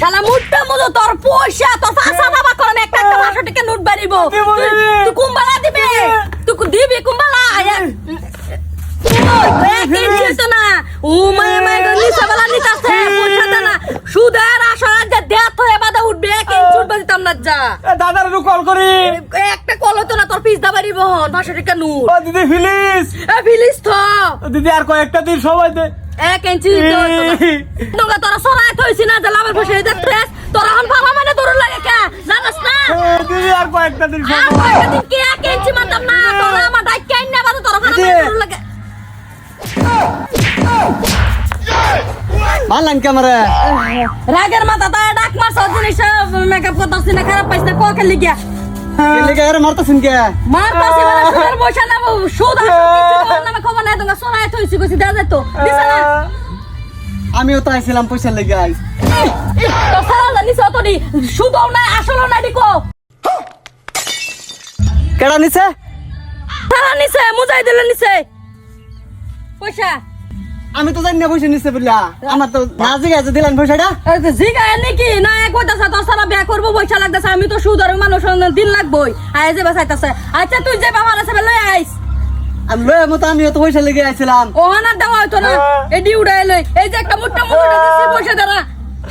শালা মুটটা মতো তোর পয়সা তোর ফাঁসা বাবা করে একটা একটা 500 টাকা নোট বাড়িব তুই কুম্বালা দিবি তুই দিবি কুম্বালা তো না ও মায়ে মায়ে নিচে বেলা নিতাছে পয়সা দে না সুদের আসলে যে দেত হয়ে বাদা উঠবে কেন ছুটবে দিতাম না যা দাদার কল করি একটা কল হতো না তোর পিস দা বাড়িব 500 টাকা নোট ও দিদি ফিলিস ফিলিস তো দিদি আর কয়েকটা দিন সময় দে 1 ইঞ্চি তোরা তোরা সরাই থইছি না যে লাভের বসে দেখতে তোরা হন ভাবা মানে দূর লাগে কে জানাস না দিদি আর কয়েকটা দিন আর সময় কয়েকটা দিন কি 1 ইঞ্চি মানতাম না তোরা আমার ডাক কেন না বাদ তোরা ভাবা মানে দূর লাগে মারলাম ক্যামেরা রাগের মাথা তো ডাক মার সব জিনিস মেকআপ করতাছ না খারাপ পাইছ না কোকে লিগা লেগে আরে মারতাছেন কে মার পাছি মানে সুদের বসা না সুদ কিছু না খবর নাই তোরা সরাই থইছি কইছি দে দে তো দিছ না আমিও তো আইছিলাম পয়সা লেগে আইস তো সারা জানিস তো দি সুদও না আসলও না দিকো কেডা নিছে সারা নিছে মুজাই দিলে নিছে পয়সা আমি তো জানি না পয়সা নিছে বললা আমার তো না জিজ্ঞাসা দিলেন পয়সাটা জিগায় নাকি না এক কইতাছে তোর সারা বিয়া করবো পয়সা লাগতেছে আমি তো সুদের মানুষ দিন লাগবই আয় যে বাসাইতাছে আচ্ছা তুই যে বাবা আছে লই আইস আমি লয়ে মতো আমিও তো পয়সা লেগে আইছিলাম ও না দেওয়া হইতো না এডি উড়াই লই এই যে একটা মোটা মোটা দিছি পয়সা দাঁড়া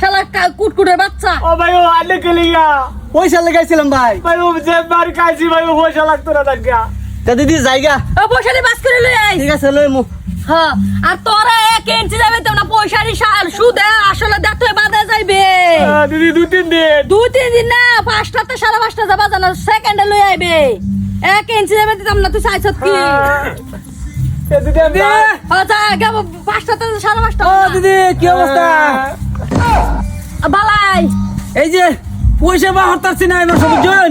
শালা কুটকুটের বাচ্চা ও ভাই ও আলে কে লিয়া পয়সা লেগে আইছিলাম ভাই ভাই ও যে বার খাইছি ভাই ও পয়সা লাগতো না দেখা তা দিদি জায়গা ও পয়সা দি বাস করে লই আইস ঠিক আছে লয়ে মু হ্যাঁ আর তোরা 1 ইঞ্চি যাবে তো না পয়সারি শাল সুদে আসলে দেখতে বাদে যাইবে দিদি 2-3 দিন 2-3 দিন না 5টাতে 5:30 যাবা জানা সেকেন্ডে লই আইবে 1 ইঞ্চি যাবে দিতাম না তুই চাইছত কি এ দিদি আমি আচ্ছা গাব 5টাতে 5:30 ও দিদি কি অবস্থা বালাই এই যে পয়সা বা হতাছি না এবার সব জন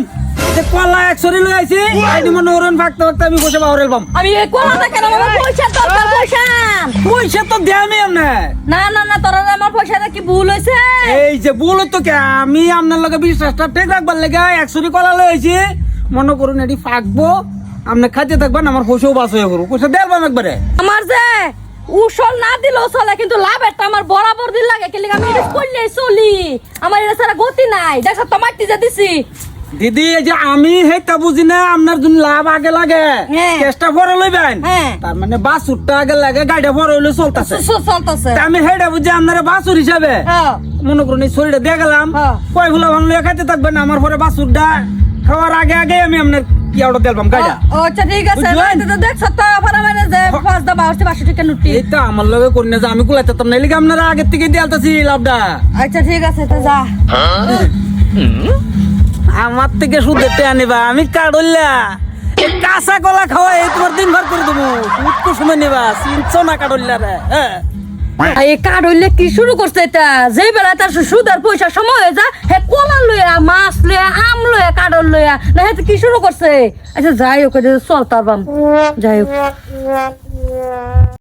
যে কলা 100 লই আইছি আইডি মনে ওরন ফাকতে ফাকতে আমি পয়সা বা হরেলবাম আমি এই কোলাটা কেন আমার পয়সা দরকার পয়সা পয়সা তো দেয়ামি আমনে না না না তোরা আমার পয়সাটা কি ভুল হইছে এই যে ভুল তো কে আমি আপনার লগে বিশ্বাসটা ঠিক রাখবার লেগে 100 কলা লই আইছি মনে করুন এডি ফাকবো আপনি খাইতে থাকবেন আমার পয়সাও বাঁচ হয়ে করবো পয়সা দেলবাম একবারে আমার যে উসল না দিলেও চলে কিন্তু লাভ একটা আমার বরাবর দিল লাগে কি আমি এটা করলে চলি আমার এটা সারা গতি নাই দেখো তোমার টিজা দিছি দিদি এই যে আমি হেটা বুঝি না আপনার জন্য লাভ আগে লাগে হ্যাঁ। চেষ্টা করে লইবেন হ্যাঁ। তার মানে বাসুরটা আগে লাগে গাড়িটা বড় হইলে চলতেছে চলতেছে আমি হেটা বুঝি আপনারা বাসুর হিসাবে হ্যাঁ মনে করুন এই শরীরটা দিয়ে গেলাম হ্যাঁ। কয় ফুলা ভাঙলে খাইতে থাকবেন আমার পরে বাসুরটা খাওয়ার আগে আগে আমি আপনার কি আউট দিলাম গাড়িটা ও আচ্ছা ঠিক আছে বুঝলেন? তো দেখছ তো পরে মানে যে 5 টাকা নুটি এই তো আমার লগে করি না যে আমি কুলাইতে না লিগে আপনারা আগের থেকে দিয়ে আলতাছি লাভটা আচ্ছা ঠিক আছে তো যা আমার থেকে সুদ টেয়া নিবা আমি কাটল্লা কাঁচা কলা খাওয়া এই তোমার দিন ভর করে দেবো সুদ সময় নিবা চিনছো না কাটল্লা রে হ্যাঁ এই কার্ড হইলে কি শুরু করছে এটা যে বেলা তার সুদের পয়সা সময় হয়ে যা হে কলা লইয়া মাছ লইয়া আম লইয়া কার্ড লইয়া না হে কি শুরু করছে আচ্ছা যাই হোক চল তার বাম যাই হোক